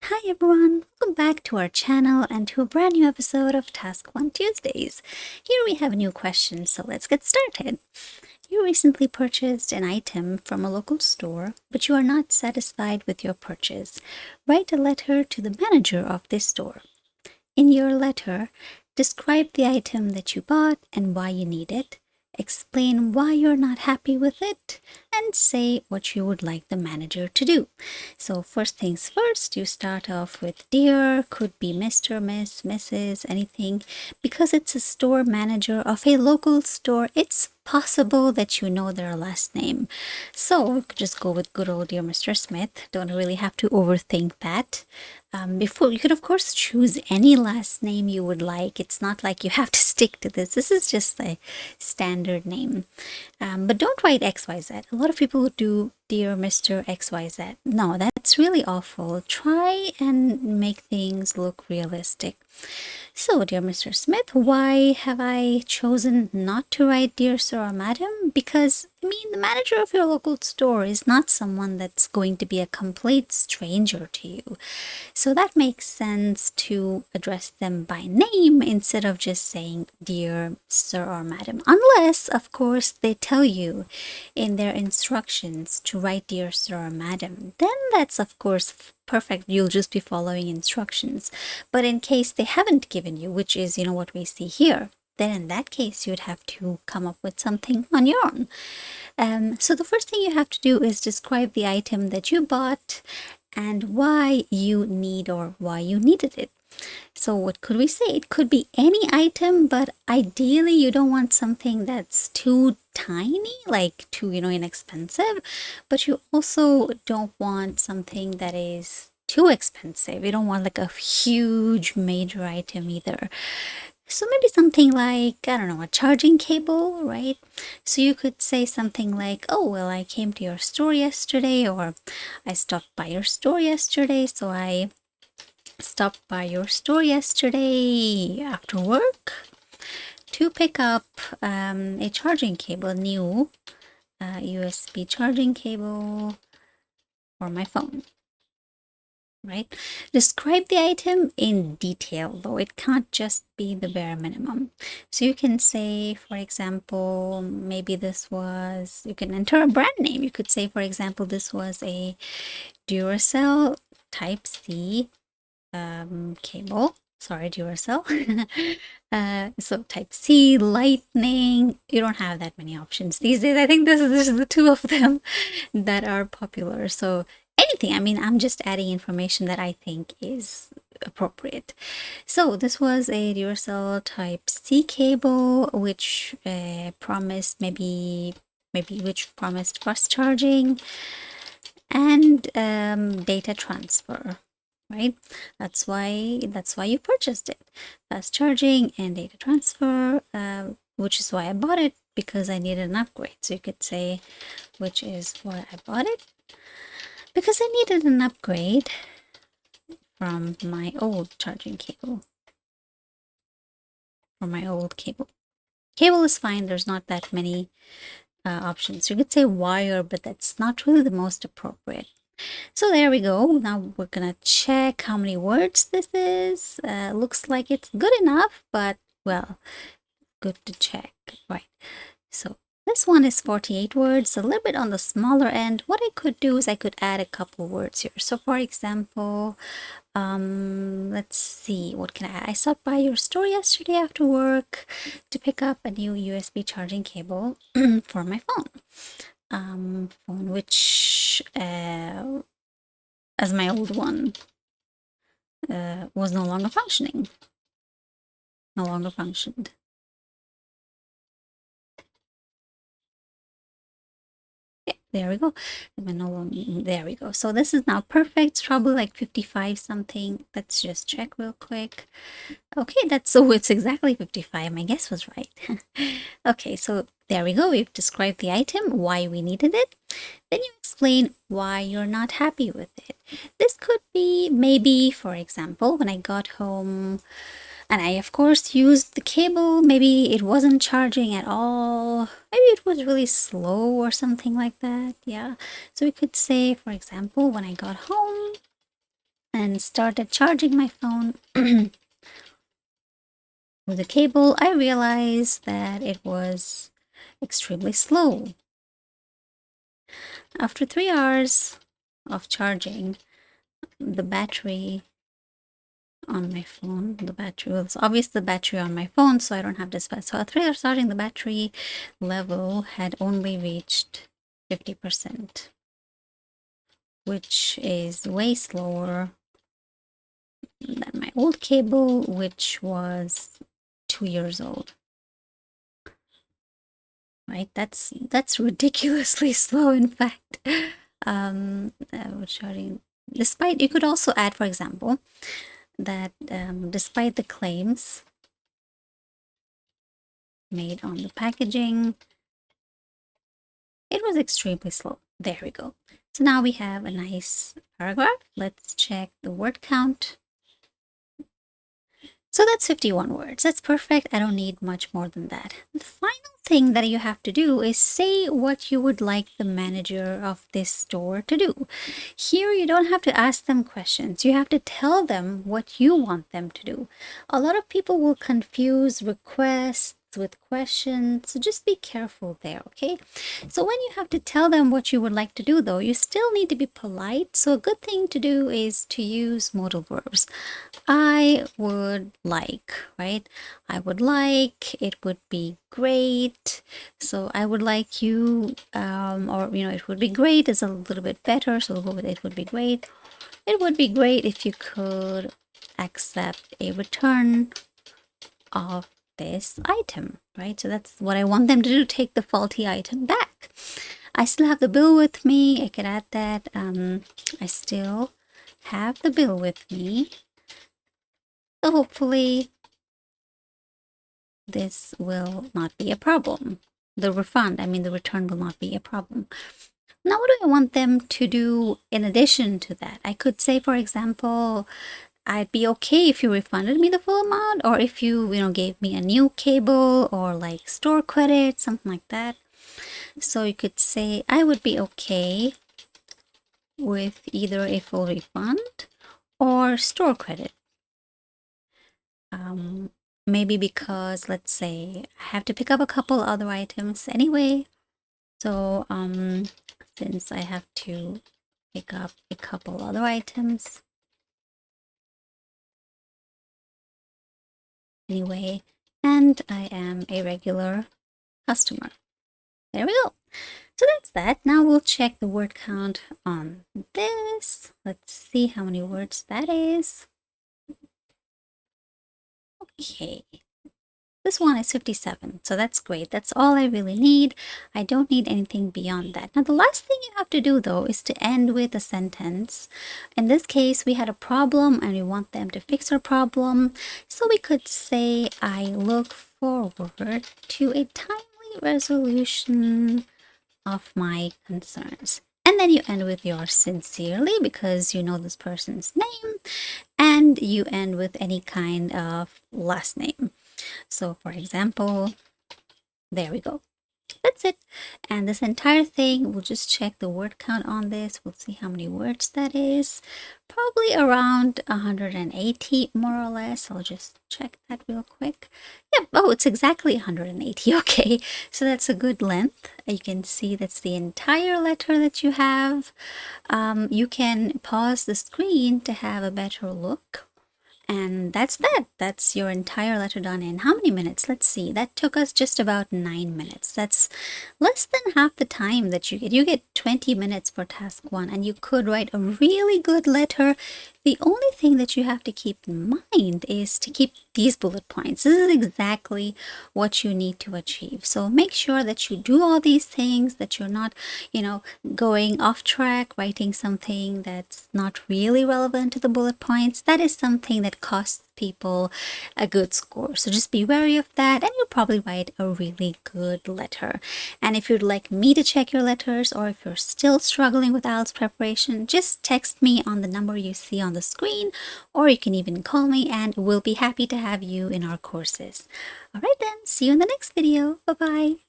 Hi everyone, welcome back to our channel and to a brand new episode of Task 1 Tuesdays. Here we have a new question, so let's get started. You recently purchased an item from a local store, but you are not satisfied with your purchase. Write a letter to the manager of this store. In your letter, describe the item that you bought and why you need it. Explain why you're not happy with it and say what you would like the manager to do. So first things first, you start off with dear, could be Mr., Miss, Mrs., anything. Because it's a store manager of a local store, it's possible that you know their last name. So you could just go with good old dear Mr. Smith. Don't really have to overthink that. Before you could of course choose any last name you would like. It's not like you have to stick to this. This is just a standard name. But don't write XYZ. A lot of people do dear Mr. XYZ. No, that's really awful. Try and make things look realistic. So, dear Mr. Smith, why have I chosen not to write dear sir or madam? Because, the manager of your local store is not someone that's going to be a complete stranger to you. So that makes sense to address them by name instead of just saying dear sir or madam. Unless, of course, they tell you in their instructions to write dear sir or madam. Then that's, of course, perfect. You'll just be following instructions. But in case they haven't given you, which is, what we see here, then in that case, you'd have to come up with something on your own. So the first thing you have to do is describe the item that you bought and why you need or why you needed it. So what could we say? It could be any item, but ideally you don't want something that's too tiny, like too, inexpensive, but you also don't want something that is too expensive. You don't want like a huge major item either. So maybe something like, I don't know, a charging cable, right? So you could say something like, oh, well, I came to your store yesterday, or I stopped by your store yesterday, so I stopped by your store yesterday after work to pick up a charging cable, a new USB charging cable for my phone. Right? Describe the item in detail, though it can't just be the bare minimum. So you can say, for example, maybe you can enter a brand name. You could say, for example, this was a Duracell Type-C cable. Sorry, Duracell. So Type-C, Lightning. You don't have that many options these days. I think this is the two of them that are popular. So anything. I'm just adding information that I think is appropriate. So this was a Duracell Type-C cable, which promised which promised fast charging and data transfer. Right? That's why you purchased it. Fast charging and data transfer, which is why I bought it, because I needed an upgrade. So you could say, which is why I bought it, because I needed an upgrade from my old charging cable. Cable is fine. There's not that many options. You could say wire, but that's not really the most appropriate. So there we go. Now we're gonna check how many words this is. Looks like it's good enough, but well, good to check. Right. So this one is 48 words, a little bit on the smaller end. What I could do is I could add a couple words here. So for example, let's see, what can I add? I stopped by your store yesterday after work to pick up a new USB charging cable for my phone. Phone which as my old one was no longer functioned. There we go. There we go. So this is now perfect. It's probably like 55 something. Let's just check real quick. Okay, it's exactly 55. My guess was right. Okay, so there we go. We've described the item, why we needed it. Then you explain why you're not happy with it. This could be maybe, for example, when I got home, and I, of course, used the cable. Maybe it wasn't charging at all. Maybe it was really slow or something like that. Yeah. So we could say, for example, when I got home and started charging my phone with the cable, I realized that it was extremely slow. After 3 hours of charging, the battery on my phone, the battery was obviously the battery on my phone, so I don't have dispatch. So at 3 hours charging, the battery level had only reached 50%, which is way slower than my old cable, which was 2 years old. Right, that's ridiculously slow, in fact. Charging, despite, you could also add, for example, that despite the claims made on the packaging, it was extremely slow. There we go. So now we have a nice paragraph. Let's check the word count. So that's 51 words. That's perfect. I don't need much more than that. The final thing that you have to do is say what you would like the manager of this store to do. Here, you don't have to ask them questions. You have to tell them what you want them to do. A lot of people will confuse requests with questions, so just be careful there, okay? So when you have to tell them what you would like to do, though, you still need to be polite. So a good thing to do is to use modal verbs. I would like, right? I would like, it would be great. So I would like you, or, it would be great is a little bit better. So we'll go with it would be great. It would be great if you could accept a return of this item, right? So that's what I want them to do, take the faulty item back. I still have the bill with me. I could add that. I still have the bill with me. So hopefully this will not be a problem. The return will not be a problem. Now, what do I want them to do in addition to that? I could say, for example, I'd be okay if you refunded me the full amount, or if you, gave me a new cable or like store credit, something like that. So you could say, I would be okay with either a full refund or store credit. Maybe because, let's say, I have to pick up a couple other items anyway. So, since I have to pick up a couple other items anyway, and I am a regular customer. There we go. So that's that. Now we'll check the word count on this. Let's see how many words that is. Okay. This one is 57, so that's great. That's all I really need. I don't need anything beyond that. Now, the last thing you have to do, though, is to end with a sentence. In this case, we had a problem and we want them to fix our problem. So we could say, I look forward to a timely resolution of my concerns. And then you end with your sincerely, because you know this person's name, and you end with any kind of last name. So for example, there we go. That's it. And this entire thing, we'll just check the word count on this. We'll see how many words that is. Probably around 180, more or less. I'll just check that real quick. Yep. Oh, it's exactly 180. Okay. So that's a good length. You can see that's the entire letter that you have. You can pause the screen to have a better look. And that's that. That's your entire letter done in how many minutes? Let's see. That took us just about 9 minutes. That's less than half the time that you get. You get 20 minutes for task 1, and you could write a really good letter. The only thing that you have to keep in mind is to keep these bullet points. This is exactly what you need to achieve. So make sure that you do all these things, that you're not, going off track, writing something that's not really relevant to the bullet points. That is something that costs people a good score. So just be wary of that, and you'll probably write a really good letter. And if you'd like me to check your letters, or if you're still struggling with IELTS preparation, just text me on the number you see on the screen, or you can even call me, and we'll be happy to have you in our courses. All right then, see you in the next video. Bye-bye.